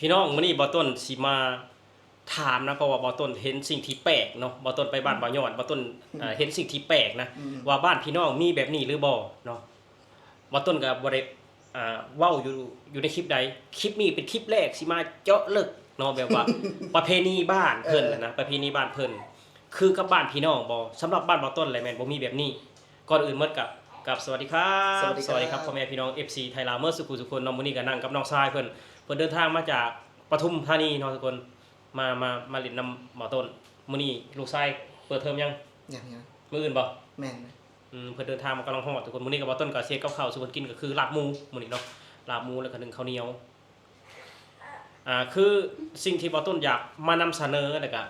พี่น้องมื้อนี้บ่ต้นสิมาถามนะเพราะว่าบ่ต้นเห็นสิ่งที่แปลกเนาะบ่ต้นไปบ้านบ่ยอดบ่ต้นเห็นสิ่งที่แปลกนะว่าบ้านพี่น้องมีแบบนี้หรือบ่เนาะบ่ต้นก็บ่ได้เว้าอยู่ในคลิปใดคลิปนี้เป็นคลิปแรกสิมาเจาะลึกเนาะแบบว่า ประเพณีบ้านเพิ่นนะประเพณีบ้านเพิ่นคือกับบ้านพี่น้องบ่สำหรับบ้านบ่ต้นแหละแม่นบ่มีแบบนี้ก่อนอื่นหมดกับสวัสดีครับสวัสดีครับพ่อแม่พี่น้อง FC ไทยลาวเมื่อสุขุสุคนเนาะมื้อนี้ก็นั่งกับน้องชายเพิ่นเดินทางมาจากปทุมธานีเนาะทุกคนมาเล่นน้ำบ่ต้นมื้อนี้ลูกชายเปิดเทอมยังมื้ออื่นบ่แม่นเพิ่นเดินทางมากำลังฮอดทุกคนมื้อนี้ก็บ่ต้นก็เฮ็ดกับข้าวสู่เพิ่นกินก็คือลาบหมูมื้อนี้เนาะลาบหมูแล้วก็นึ่งข้าวเหนียวคือสิ่งที่บ่ต้นอยากมานำเสนอแล้วก็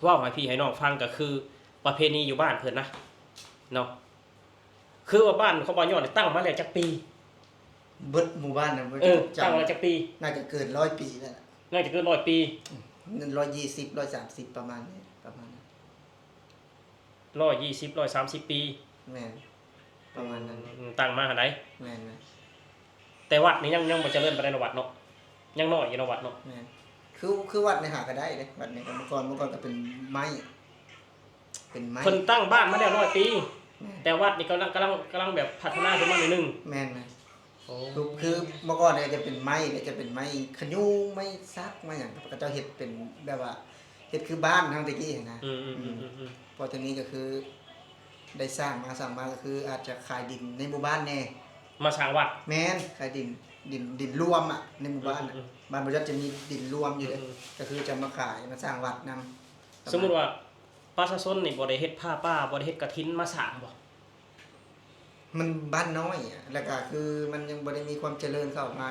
เว้าให้พี่ให้น้องฟังก็คือประเพณีอยู่บ้านเพิ่นนะเนาะคือว่าบ้านของบ่ยอดตั้งมาแล้วจักปีเบิดหมู่บ้านน่ะตั้งมาจักปีน่าจะเกิน100ปีแล้วน่าจะเกิน100ปี120 130ประมาณนี้120 130ปีแม่นประมาณนั้นตั้งมาหาไดแม่นแต่วัดนี่ยังบ่เจริญปานใดเนาะวัดเนาะยังน้อยอยู่เนาะวัดเนาะแม่นคือวัดนี่หาก็ได้เด้วัดนี่เมื่อก่อนก็เป็นไม้เพิ่นตั้งบ้านมาแล้ว100ปีแต่วัดนี่กำลังแบบพัฒนาขึ้นมาหน่อยนึงแม่นคือเมื่อก่อนเนี่ยจะเป็นไม้จะเป็นไม้ขยูงไม้ซักไม้หยังก็เจ้าเฮ็ดเป็นแบบว่าเฮ็ดคือบ้านทางตะกี้นะพอทีนี้ก็คือได้สร้างมาก็คืออาจจะขายดินในหมู่บ้านแน่มาสร้างวัดแม่นขายดินรวมอ่ะในหมู่บ้านบ้านบ่ยัดจะมีดินรวมอยู่เลยก็คือจะมาขายมาสร้างวัดนำสมมุติว่าประชาชนนี่บ่ได้เฮ็ดผ้าป่าบ่ได้เฮ็ดกฐินมาสร้างบ่มันบ้านน้อยแล้วก็คือมันยังบ่ได้มีความเจริญเข้ามา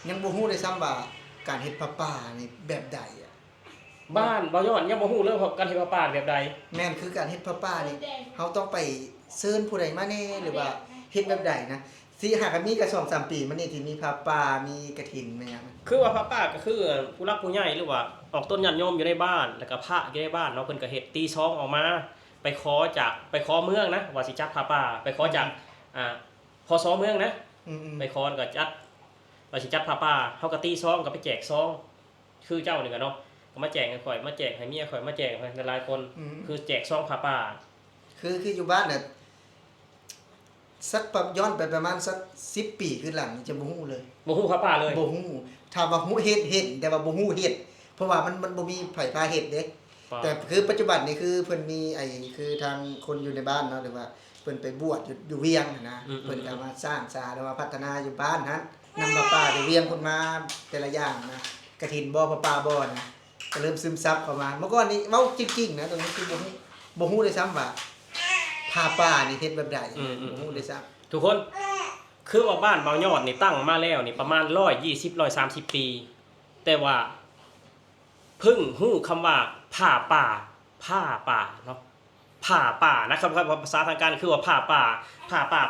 ยังบ่ฮู้ได้ซ้ำว่าการเฮ็ดผ้าป่านี่แบบใดบ้านบ่ยอดยังบ่ฮู้เรื่องของการเฮ็ดผ้าป่าแบบใดแม่นคือการเฮ็ดผ้าป่านี่เฮาต้องไปเชิญผู้ใดมาแน่หรือว่าเฮ็ดแบบใดนะสิหากมีก็ 2-3 ปีมานี่ที่มีผ้าป่ามีกฐินแม่นคือว่าผ้าป่าก็คือผู้รักผู้ใหญ่หรือว่าออกต้นญาติโยมอยู่ในบ้านแล้วก็พระอยู่ในบ้านเนาะเพิ่นก็เฮ็ดตีซองออกมาไปขอเมืองนะว่าสิจัดผ้าป่าไปขอจากพสเมืองนะไปขอก็จัดว่าสิจัดผ้าป่าเฮาก็ตีซองก็ไปแจกซองคือเจ้านี่ก็เนาะก็มาแจกให้ข่อยมาแจกให้เมียข่อยมาแจกให้หลายคนคือแจกซองผ้าป่าคืออยู่บ้านน่ะสักย้อนไปประมาณสัก10 ปีขึ้นหลังจะบ่ฮู้เลยบ่ฮู้ผ้าป่าเลยบ่ฮู้ถ้าว่าฮู้เฮ็ดแต่ว่าบ่ฮู้เฮ็ดเพราะว่ามันบ่มีไผพาเฮ็ดเด้แต่คือปัจจุบันนี่คือเพิ่นมีคือทางคนอยู่ในบ้านเนาะหรือว่าเพิ่นไปบวชอยู่เวียงนะเพิ่นก็มาสร้างศาลหรือว่าพัฒนาอยู่บ้านนั้นนำผ้าป่าไปเวียงเพิ่นมาแต่ละอย่างนะกฐินบ่ผ้าป่าบ่นะก็เริ่มซึมซับเข้ามาเมื่อก่อนนี้เว้าจริงๆนะตรงนี้คือบ่ฮู้ได้ซ้ำว่าผ้าป่านี่เฮ็ดแบบใดบ่ฮู้ได้ซ้ำทุกคนคือว่าบ้านเบายอดนี่ตั้งมาแล้วนี่ประมาณ120 130ปีแต่ว่าเพิ่งฮู้คำว่าผ้าป่าเนาะผ้าป่านะครับภาษาทางการคือว่าผ้าป่า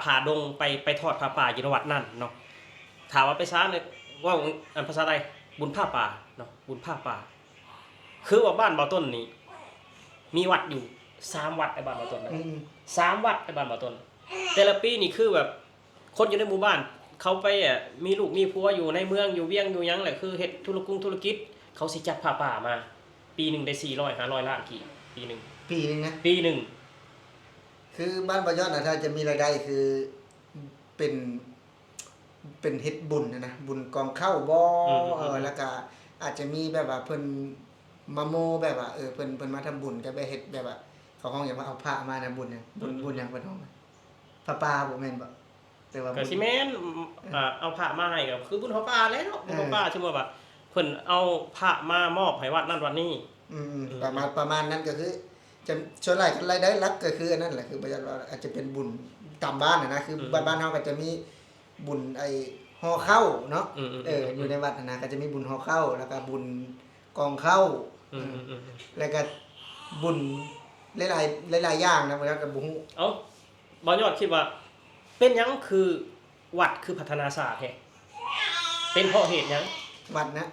ผ่าดงไปทอดผ้าป่าอยู่ในวัดนั่นเนาะถามว่าไปซ่าเนี่ยว่าภาษาใดบุญผ้าป่าเนาะบุญผ้าป่าคือว่าบ้านเบาต้นนี่มีวัดอยู่3วัดในบ้านเบาต้นนะ3วัดในบ้านเบาต้นแต่ละปีนี่คือแบบคนอยู่ในหมู่บ้านเขาไปมีลูกมีผัวอยู่ในเมืองอยู่เวียงอยู่หยังแหละคือเฮ็ดธุรกิจเขาสิจัดผ้าป่ามาปีนึงได้400-500ล้านกี่ปีนึงนะปีนึงคือบ้านบ่ยอดน่ะถ้าจะมีรายได้คือเป็นเฮ็ดบุญนะบุญกองข้าวบ่แล้วก็อาจจะมีแบบว่าเพิ่นมาโมแบบว่าเพิ่นมาทำบุญก็ไปเฮ็ดแบบว่าเขาห้องอย่างว่าเอาพระมานะบุญเนี่ยบุญหยังเพิ่นห้องพระป่าบ่แม่นบ่แต่ว่าก็สิแม่นเอาพระมาให้ก็คือบุญพระป่าแล้วเนาะบุญพระป่าชื่อว่าเพิ่นเอาพระมามอบให้วัดนั้นวัดนี้ประมาณนั้นก็คือจะส่วนหลายรายได้หลักก็คืออันนั้นแหละคือบ่ว่าอาจจะเป็นบุญตามบ้านนะคือบ้านเฮาก็จะมีบุญฮอเข้าเนาะอยู่ในวัดนะก็จะมีบุญฮอเข้าแล้วก็บุญกองเข้าแล้วก็บุญหลายอย่างนะแล้วก็บ่ฮู้เอ้าบ่ยอดคิดว่าเป็นหยังคือวัดคือพัฒนาศาสตร์แท้เป็นเพราะเหตุหยังวัดนะ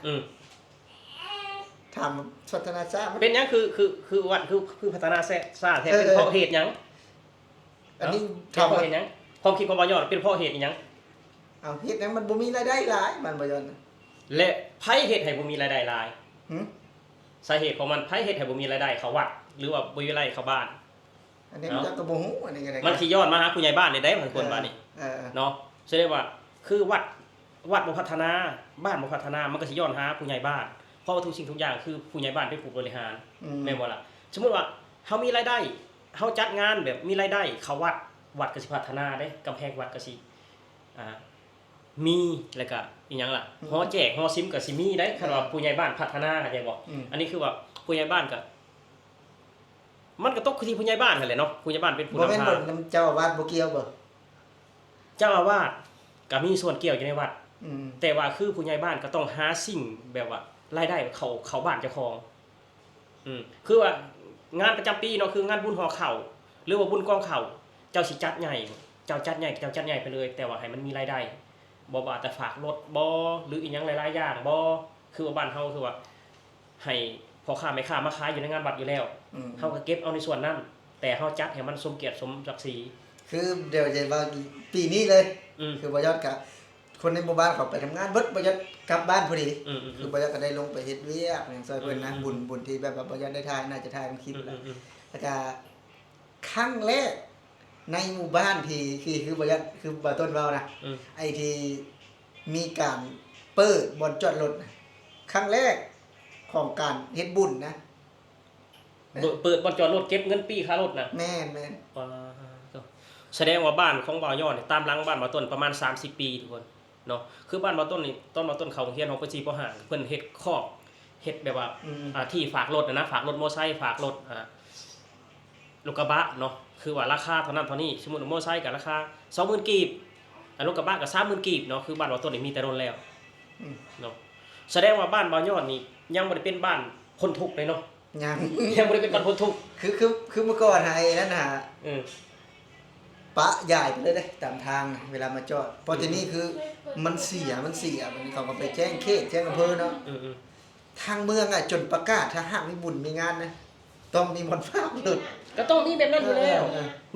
ถามพัฒนาศาสตร์เป็นหยังคือวัดคือพัฒนาศาสตร์แท้เป็นเพราะเหตุหยังอันนี้ถามว่าเหตุหยังความคิดของบ่ยอดเป็นเพราะเหตุหยังเอาเหตุหยังมันบ่มีรายได้หลายมันบ่ยอด และไผเฮ็ดให้บ่มีรายได้หลาย หึ สาเหตุของมันไผเฮ็ดให้บ่มีรายได้เข้าวัด หรือว่าบ่มีรายได้เข้าบ้าน อันนี้มันก็บ่ฮู้อันนี้ก็ได้ มันสิย้อนมาหาผู้ใหญ่บ้านนี่ได้บางคนว่านี่ เออ เนาะแสดงว่าคือวัดบ่พัฒนาบ้านบ่พัฒนามันก็สิย้อนหาผู้ใหญ่บ้านเพราะว่าทุกสิ่งทุกอย่างคือผู้ใหญ่บ้านเป็นผู้บริหาร แม่นบ่ล่ะสมมุติว่าเฮามีรายได้เฮาจัดงานแบบมีรายได้เข้าวัดก็สิพัฒนาเด้กำแพงวัดก็สิมีแล้วก็อีหยังล่ะหอแจกหอซิมก็สิมีได้คันว่าผู้ใหญ่บ้านพัฒนาเข้าใจบ่อันนี้คือว่าผู้ใหญ่บ้านก็มันก็ตกที่ผู้ใหญ่บ้านนั่นแหละเนาะผู้ใหญ่บ้านเป็นผู้ บ่ นำ แม่น ทา บ่ ง นำเจ้าอาวาสบ่เกี่ยวบ่ เจ้าอาวาสก็มีส่วนเกี่ยวอยู่ในวัด อืม แต่ว่าคือผู้ใหญ่บ้านก็ต้องหาสิ่งแบบว่ารายได้เขาบ้านเจ้าของคือว่างานประจำปีเนาะคืองานบุญหอเข่าหรือว่าบุญกองเข่าเจ้าสิจัดใหญ่เจ้าจัดใหญ่ไปเลย แต่ว่าให้มันมีรายได้บ่ว่าแต่ฝากรถบ่หรืออีหยังหลายๆอย่างบ่คือว่าบ้านเฮาคือว่าให้พ่อค้าแม่ค้ามาขายอยู่ในงานวัดอยู่แล้วเฮาก็เก็บเอาในส่วนนั้นแต่เฮาจัดให้มันสมเกียรติสมศักดิ์ศรี คือเดี๋ยวจะว่าปีนี้เลย คือบ่ยอดกับคนในหมู่บ้านเขาไปทำงานเบิดบ่ยอดกลับบ้านพอดีคือบ่ยอดก็ได้ลงไปเฮ็ดเวียกอย่างซอยเพิ่นนะบุญที่แบบว่าบ่ยอดได้ถ่ายน่าจะถ่ายเป็นคลิปแล้วแล้วก็ครั้งแรกในหมู่บ้านที่คือบ่ยอดคือบ่ต้นเว้านะไอ้ที่มีการเปิดบ่อนจอดรถนะครั้งแรกของการเฮ็ดบุญนะ เปิดบ่จอดรถเก็บเงินปีค่ารถน่ะ แม่น ว้าแสดงว่าบ้านของบ่าวยอดนี่ตามหลังบ้านบ่าวต้นประมาณ30ปีทุกคนเนาะคือบ้านบ่าวต้นนี่ต้นบ่าวต้นเขาโรงเรียนของป.4 ป .5 เพิ่นเฮ็ดคอกเฮ็ดแบบว่าที่ฝากรถนะฝากรถมอไซค์ฝากรถรถกระบะเนาะคือว่าราคาเท่านั้นเท่านี้สมมุติว่ามอไซค์ก็ราคา 20,000 กีบรถกระบะก็ 30,000 กีบเนาะคือบ้านบ่าวต้นนี่มีแต่รถแล้วเนาะแสดงว่าบ้านบ่าวยอดนี่ยังบ่ได้เป็นบ้านพ้นทุกข์เลยเนาะ ยังบ่ได้เป็นบ้านพ้นทุกข์ คือเมื่อก่อนไอ้นั่นน่ะปะใหญ่ไปเลยได้ตามทางนะเวลามาจอดพอทีนี้คือมันเสียมันเขาก็ไปแจ้งเขตแจ้งอำเภอเนาะทางเมืองอ่ะจนประกาศถ้าหากมีบุญมีงานนะต้องมีมนต์ฟ้าหลุด ก็ต้องมีแบบนั้นอยู่แล้ว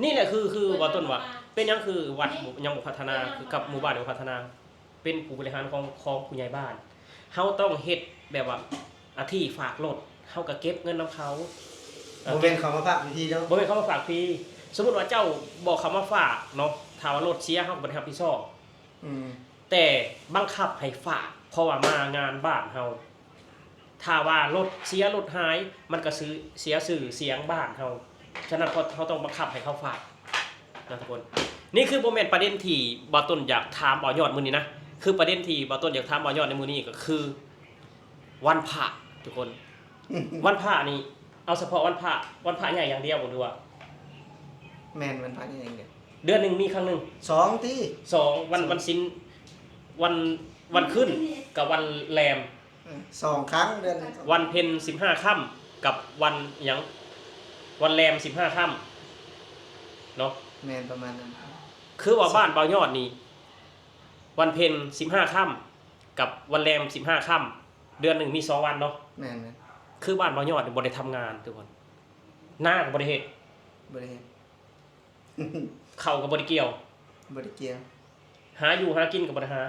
นี่แหละคือว่าต้นว่าเป็นยังคือวัดยังบ่พัฒนาคือกับหมู่บ้านบ่พัฒนาเป็นผู้บริหารของผู้ใหญ่บ้านเฮาต้องเฮ็ดแบบว่าที่ฝากรถเฮาก็เก็บเงินนำเขา บ่เป็นเขามาฝากวิธีเนาะ บ่เป็นเขามาฝากฟรีสมมุติว่าเจ้าบอกเขามาฝากเนาะถ้าว่ารถเสียเฮาก็บ่ได้รับผิดชอบแต่บังคับให้ฝากเพราะว่ามางานบ้านเฮาถ้าว่ารถเสียรถหายมันก็เสียชื่อเสียงบ้านเฮาฉะนั้นเขาต้องบังคับให้เขาฝากนะทุกคนนี่คือบ่แม่นประเด็นที่บ่ต้นอยากถามบ่ยอดมื้อนี้นะคือประเด็นที่บ่ต้นอยากถามบ่ยอดในมื้อนี้ก็คือวันพระทุกคนวันพระนี่เอาเฉพาะวันพระใหญ่อย่างเดียวบ่ดูว่า แม่นมันพานี่เองเด้ เดือนหนึงมีครั้งหนึง 2ที่ 2วันศีลวันขึ้นกับวันแรม 2ครั้งเดือน วันเพ็ญ15ค่ำกับวันหยังวันแรม15ค่ำเนาะ แม่นประมาณนั้น คือว่าบ้านเบายอดนี่วันเพ็ญ15ค่ำกับวันแรม15ค่ำเดือนหนึงมี2วันเนาะ แม่น คือบ้านเบายอดนี่บ่ได้ทำงานทุกคนหน้าก็บ่ได้เฮ็ด บ่ได้เฮ็ด เข้าก็บ่ได้เกี่ยว บ่ได้เกี่ยว หาอยู่หากินก็บ่ได้หา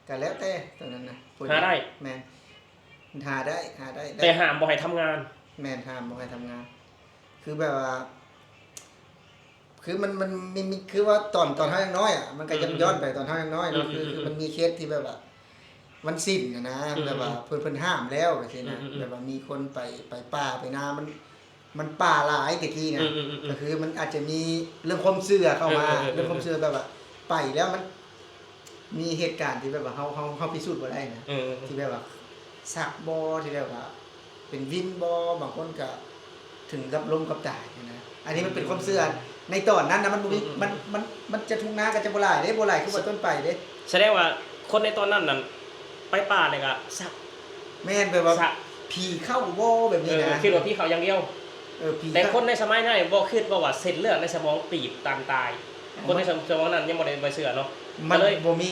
ก็แล้วแต่ตอนนั้นนะ หาได้ แม่นหาได้ แต่ห้ามบ่ให้ทำงาน แม่นห้ามบ่ให้ทำงาน คือแบบว่า คือมันมีคือว่าตอนเฮายังน้อยอ่ะมันก็ย้อนไปตอนเฮายังน้อยเนาะคือมันมีเคสที่แบบว่ามันสิ้นนะแบบว่าเพิ่นห้ามแล้วจังซี่นะแบบว่ามีคนไปป่าไปนามันป่าหลายตะกี้นะก็คือมันอาจจะมีเรื่องความเชื่อเข้ามาเรื่องความเชื่อแบบว่าไปแล้วมันมีเหตุการณ์ที่แบบว่าเฮาพิสูจน์บ่ได้นะที่แบบว่าสักบ่ที่แบบว่าเป็นวินบ่บางคนก็ถึงกับล้มกับตายนะอันนี้มันเป็นความเชื่อในตอนนั้นนะมันบ่มีมันจะทุ่งนาก็จะบ่หลายเด้บ่หลายคือว่าต้นไปเด้ แสดงว่าคนในตอนนั้นนั่นไปป่าเลยก็สัก แม่นแบบว่าผีเข้าบ่แบบนี้นะ คิดว่าพี่เขาอย่างเดียว ผี แต่คนในสมัยนั้นบ่คิดว่าเส้นเลือดในสมองตีบตายคนในสมองนั้นยังบ่ได้ไปเชื่อเนาะ มันเลยบ่มี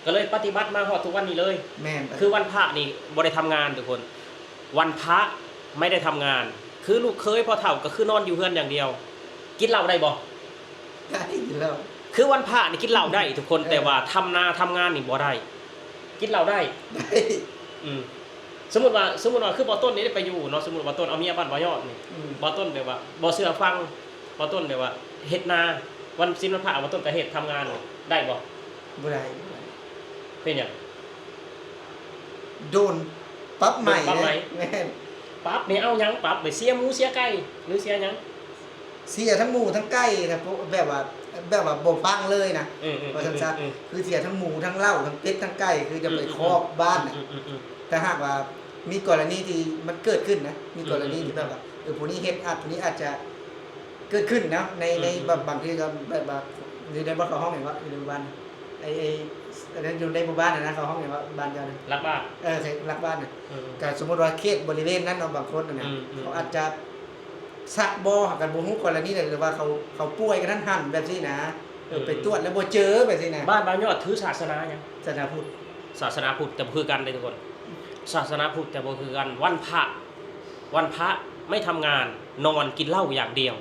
ก็เลยปฏิบัติมาฮอดทุกวันนี้เลย แม่น คือวันพระนี่บ่ได้ทำงานทุกคน วันพระไม่ได้ทำงาน คือลูกเคยพอเฒ่าก็คือนอนอยู่เฮือนอย่างเดียว กินเหล้าได้บ่ ได้อยู่แล้ว คือวันพระนี่กินเหล้าได้ทุกคนแต่ว่าทำนาทำงานนี่บ่ได้ กินเหล้าได้ ได้ อืมสมมุติว่าคือบ่ต้นนี่ได้ไปอยู่เนาะสมมุติว่าต้นเอาเมียบ้านบ่ยอดนี่บ่ต้นแบบว่าบ่เชื่อฟังบ่ต้นแบบว่าเฮ็ดนาวันศีลวันพระบ่ต้นก็เฮ็ดทำงานได้บ่ บ่ได้ เป็นหยัง โดนปรั๊บใหม่ โดนปรับใหม่ แม่น ปรับนี่เอาหยังปรับไปเสียหมูเสียไก่หรือเสียหยัง เสียทั้งหมูทั้งไก่นะพวกแบบว่าบ่ฟังเลยนะ ๆ ว่าซั่นๆคือเสียทั้งหมูทั้งเหล้าทั้งเป็ดทั้งไก่คือจะไปครอบบ้านน่ะแต่หากว่ามีกรณีที่มันเกิดขึ้นนะมีกรณีที่แบบว่าผู้นี้เฮ็ดผู้นี้อาจจะเกิดขึ้นนะในบางทีก็แบบว่าอยู่ในบ้านเขาห้องอย่างว่าอยู่ในหมู่บ้านไอ้อันนั้นอยู่ในหมู่บ้านนะเขาห้องอย่างว่าบ้านเจ้านะ รักบ้าน ใช่รักบ้านน่ะก็สมมุติว่าเขตบริเวณนั้นเนาะบางคนน่ะนะเขาอาจจะซักบ่กันบ่ฮู้กรณีเลยหรือว่าเขาป่วยกันทันหันแบบนี้นะไปตรวจแล้วบ่เจอแบบนี้นะ บ้านยอดถือศาสนาหยัง ศาสนาพุทธ ศาสนาพุทธแต่บ่คือกันเลยทุกคนศาสนาพุทธแต่บ่คือกันวันพระไม่ทำงานนอนกินเหล้าอย่างเดียว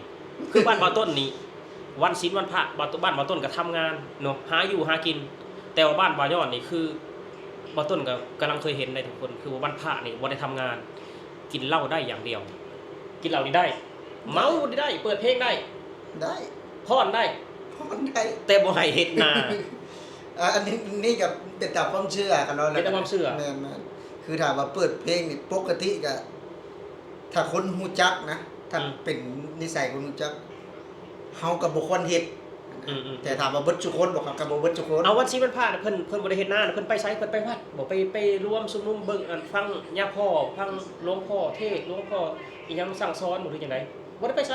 คือบ้านบ่ต้นนี้วันศีลวันพระบ้านบ่ต้นก็ทำงานเนาะหาอยู่หากิน แต่ว่าบ้านบ่ยอดนี่คือบ่ต้นก็กำลังเคยเห็นได้ทุกคนคือว่าวันพระนี่บ่ได้ทำงาน กินเหล้าได้อย่างเดียว กินเหล้านี่ได้ เมาได้เปิดเพลงได้ ได้ พรได้ พรได้ แต่บ่ให้เฮ็ดนา อันนี้ก็เป็นตามความเชื่อกันเนาะ เป็นตามความเชื่อ แม่นคือถามว่าเปิดเพลงนี่ปกติก็ถ้าคนฮู้จักนะถ้าเป็นนิสัยคนฮู้จักเฮาก็บ่ควรเฮ็ดแต่ถามว่าเบิดทุกคนบ่ครับก็บ่เบิดทุกคน เอาวันศีลวันพระเพิ่นบ่ได้เฮ็ดนาเพิ่นไปไสเพิ่นไปวัดบ่ไปรวมชุมนุมเบิ่งฟังย่าพ่อฟังหลวงพ่อเทศน์หลวงพ่ออีหยังสั่งสอนบ่คือจังไดบ่ได้ไปไส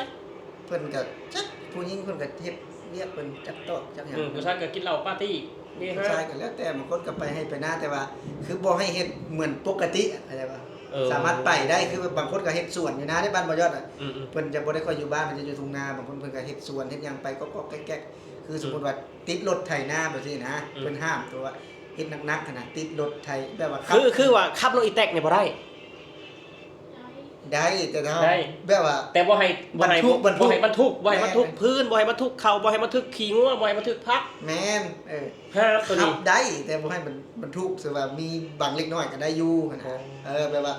เพิ่นก็จักผู้หญิงเพิ่นก็เฮ็ดเรียกเพิ่นจักตอกจักหยัง ผู้ชายก็กินเหล้าปาร์ตี้นี่ ผู้ ฮะ ชายก็แล้วแต่บางคนก็ไปให้ไปหน้าแต่ว่า คือบ่ให้เฮ็ดเหมือนปกติเข้าใจป่ะสามารถไปได้คือบางคนก็เฮ็ดสวนอยู่นะในบ้านบ่ยอดอ่ะ เพิ่นจะบ่ได้ค่อยอยู่บ้านเพิ่นจะอยู่ทุ่งนาบางคนเพิ่นก็เฮ็ดสวนเฮ็ดหยังไปก็แก๊กๆคือสมมุติว่าติดรถไถนาแบบนี้นะเพิ่นห้ามตัวว่าเฮ็ดหนักๆขนาดติดรถไถแบบว่า คือว่าขับรถอีแตกนี่บ่ได้ ได้แต่ถ้า ได้ แบบว่า แต่บ่ให้บ่ให้ บรรทุก บ่ให้บรรทุกบ่ให้ แม่ บรรทุกพื้นบ่ให้บรรทุกข้าวบ่ให้บรรทุกขี้งัวบ่ให้บรรทุกผัก แม่นห้ามตัว ขั นี้ บได้แต่บ่ให้มันบรรทุกคือว่ามีบางเล็กน้อยก็ได้อยู่นะ อ๋อ แบบว่า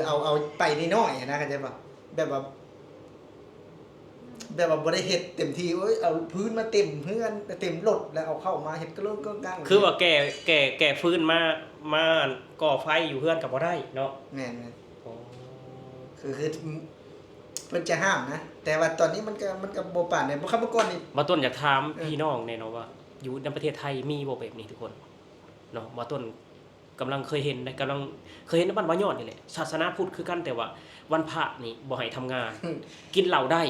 เอาไปน้อยๆนะเข้าใจป่ะแบบว่าบ่ได้เฮ็ดเต็มที่โอ้ยเอาพื้นมาเต็มเพื่อนเต็มรถแล้วเอาเข้ามาเฮ็ดกระโลงกลางๆ คือว่าแก่ฟื้นมาก่อไฟอยู่เฮือนก็บ่ได้เนาะ แม่นคือเพิ่นจะห้ามนะ แต่ว่าตอนนี้มันก็บ่ปานใดบ่ครับเมื่อก่อนนี่ บ่ต้นอยากถามพี่น้องแน่เนาะว่า อยู่ในประเทศไทยมีบ่แบบนี้ทุกคนเนาะบ่ต้นกำลังเคยเห็นในบ้านบ่ยอดนี่แหละศาสนาพุทธคือกันแต่ว่าวันพระนี่บ่ให้ทำงาน กินเหล้าได้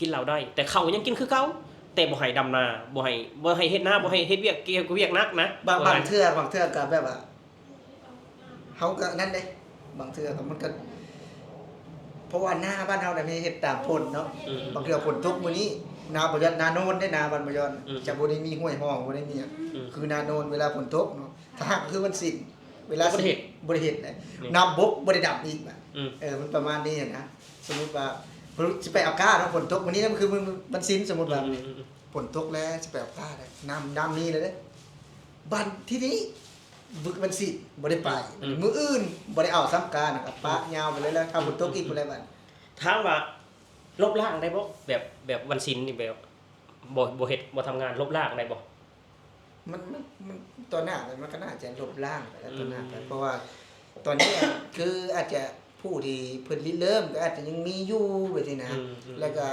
กินเหล้าได้ แต่เขายังกินคือเก่าแต่บ่ให้ดำนาบ่ให้เฮ็ดนาบ่ให้เฮ็ดเวียกเกี่ยวกับเวียกหนักนะ บางเทื่อก็แบบว่าเฮาก็นั่นเด้บางเทื่อก็มันก็เพราะว่าหน้าบ้านเฮาน่ะมีเฮ็ดตามพ้นเนาะบางเทื่อฝนตกมื้อนี้นาบ่ยอดนาโนนได้นาบ้านบ่ยอดจะบ่ได้มีห้วยห้องบ่ได้มีหยังคือนาโนนเวลาฝนตกเนาะถ้าหากคือมันสิ้นเวลาสิ้นบ่ได้เฮ็ดเลยน้ำบกบ่ได้ดับอีกน่ะมันประมาณนี้นะสมมุติว่าสิไปเอาก้าเนาะฝนตกมื้อนี้มันคือมันสิ้นสมมุติว่าฝนตกแล้วสิไปเอาก้าได้น้ำมีเลยเด้บ้านที่นี้บึกมันสิ้นบ่ได้ไปมื้ออื่นบ่ได้เอาซ้ำกานะครับปะยาวไปเลยแล้วถ้าฝนตกอีกบ่ได้บัด ถามว่าลบล้างได้บ่แบบวันศีลนี่แบบบ่เฮ็ดบ่ทำงานลบล้างได้บ่ มันตอนหน้ามันก็น่าจะลบล้างไปแล้วตอนหน้าไปเพราะว่าตอนนี้ คืออาจจะผู้ที่เพิ่นริเริ่มก็อาจจะยังมีอยู่แบบนี้นะแล้วก็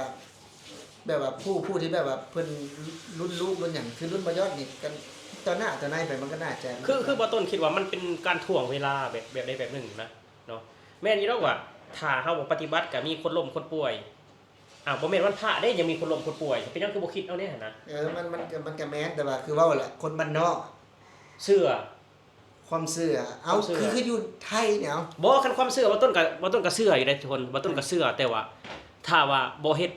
แบบว่าผู้ที่แบบว่าเพิ่นรุ่นลูกรุ่นหยังคือรุ่นบ่ยอดนี่กันตอนหน้าตอนไหนไปมันก็น่าจะ คือบ่ต้นคิดว่ามันเป็นการถ่วงเวลาแบบใดแบบหนึ่งนะเนาะแม่นอยู่แล้วว่าถ้าเฮาบ่ปฏิบัติก็มีคนล้มคนป่วยบ่แม่นวันพระเด้ยังมีคนล้มคนป่วยเป็นหยังคือบ่คิดเอาแน่นะ มันก็แม่นแต่ว่าคือว่าแหละคนบ้านนอก เชื่อ ความเชื่อเอาคืออยู่ไทยเนี่ยเอา บ่คันความเชื่อบ่ต้นก็เชื่ออยู่ได้ทุกคนบ่ต้นก็เชื่อแต่ว่าถ้าว่าบ่เฮ็ด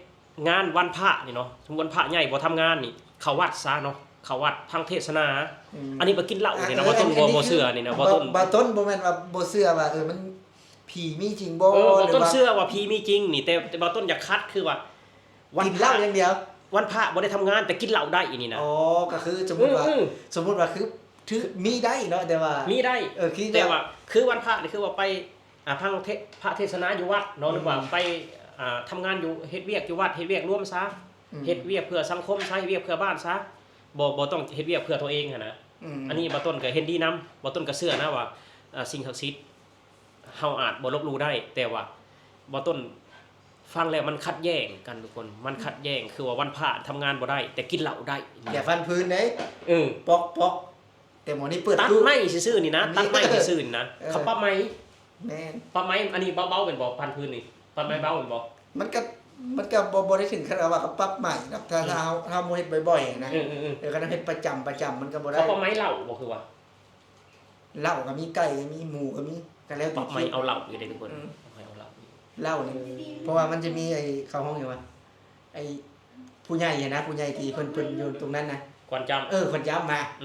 งานวันพระนี่เนาะสมมุติวันพระใหญ่บ่ทำงานนี่เข้าวัดซะเนาะเข้าวัดฟังเทศนาอันนี้บ่กินเหล้านี่นะบ่ต้นบ่เชื่อนี่นะบ่ต้น บ่แม่นว่าบ่เชื่อว่ามันผีมีจริงบ่ บ่ต้นเชื่อว่าผีมีจริงนี่แต่บ่ต้นอยากคัดคือว่า กินเหล้าอย่างเดียว วันพระบ่ได้ทำงานแต่กินเหล้าได้อีนี่นะ อ๋อก็คือสมมุติว่าคือ ถือมีได้เนาะแต่ว่า มีได้ คิด แต่ว่าคือวันพระนี่คือว่าไปพังพระเทศนาอยู่วัดเนาะหรือว่าไปทำงานอยู่เฮ็ดเวียกอยู่วัดเฮ็ดเวียกร่วมซะเฮ็ดเวียกเพื่อสังคมซะเฮ็ดเวียกเพื่อบ้านซะบ่ต้องเฮ็ดเวียกเพื่อตัวเองหั่นนะอันนี้บ่ต้นก็เห็นดีนํบ่ต้นก็เชื่อนะว่าสิ่งศักดิ์สิทธิ์เฮาอาจบ่ลบหลู่ได้ แต่ว่าบ่ต้นฟังแล้วมันขัดแย้งกันทุกคนมันขัดแย้งคือว่าวันพระทำงานบ่ได้ แต่กินเหล้าได้ อย่าฟันพื้นเด้ ปอกแต่หมอนี่เปิด ตัด ตู้ ไม้ซื่อๆนี่นะตัดไม้ซื่อๆนี่นะเขาปรับไม้ แม่น ปรับไม้อันนี้เบาๆเป็นบ่พันพื้นนี่ปรับไม้เบาเป็นบ่ มันก็บ่ได้ถึงขนาดว่าเขาปรับใหม่ดอกถ้าเฮาบ่เฮ็ดบ่อยๆนะก็ต้องเฮ็ดประจำมันก็บ่ได้ เขาปรับไม้เหล้าบ่คือว่า เหล้าก็มีไก่ก็มีหมูก็มีก็แล้ว ป แต่ รับไม้เอาเหล้าอยู่เด้ทุกคนปรับไม้เอาเหล้า เหล้านี่เพราะว่ามันจะมีไอ้เข้าห้องอยู่ว่าไอ้ผู้ใหญ่นะผู้ใหญ่ที่เพิ่นอยู่ตรงนั้นนะ ก่อนจำ เพิ่นย้ำมา เ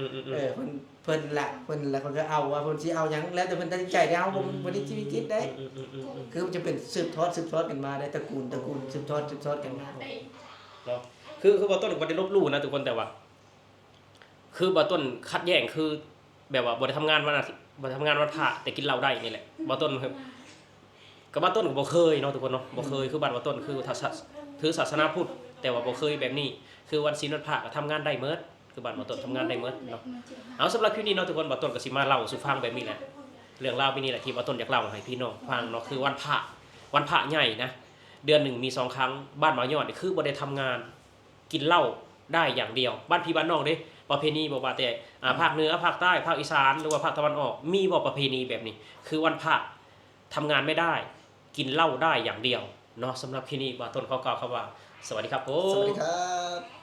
เพิ่นละเพิ่นก็เอาว่าเพิ่นสิเอาหยังแล้วแต่เพิ่นตัดสินใจได้เอาบ่ได้ชีวิตคิดได้คือมันจะเป็นสืบทอดกันมาได้ตระกูลสืบทอดกันมา เนาะคือบ่ต้นบ่ได้ลบหลู่นะทุกคนแต่ว่า คือบ่ต้นคัดแย้งคือ แบบว่าบ่ได้ทำงานวันอาทิตย์บ่ได้ทำงานวันพระแต่กินเหล้าได้นี่แหละบ่ต้นก็บ่ต้นก็บ่เคยเนาะทุกคนเนาะบ่เคยคือบ้านบ่ต้นคือถือศาสนาพุทธแต่ว่าบ่เคยแบบนี้คือวันศีลวันพระก็ทำงานได้หมดคือบ้านบ่ต้นทำงานได้หมดเนาะเอาสำหรับคลิปนี้เนาะทุกคนบ่ต้นก็สิมาเล่าสู่ฟังแบบนี้แหละเรื่องราวแบบนี้แหละที่บ่ต้นอยากเล่าให้พี่น้องฟังเนาะคือวันพระใหญ่นะเดือนหนึ่งมี2ครั้งบ้านหมายอดนี่คือบ่ได้ทำงานกินเหล้าได้อย่างเดียวบ้านพี่บ้านน้องเด้ประเพณีบ่ว่าแต่ภาคเหนือภาคใต้ภาคอีสานหรือว่าภาคตะวันออกมีบ่ประเพณีแบบนี้ คือวันพระทำงานไม่ได้กินเหล้าได้อย่างเดียวเนาะสำหรับคลิปนี้บ่ต้นขอกล่าวคำว่าสวัสดีครับผม สวัสดีครับ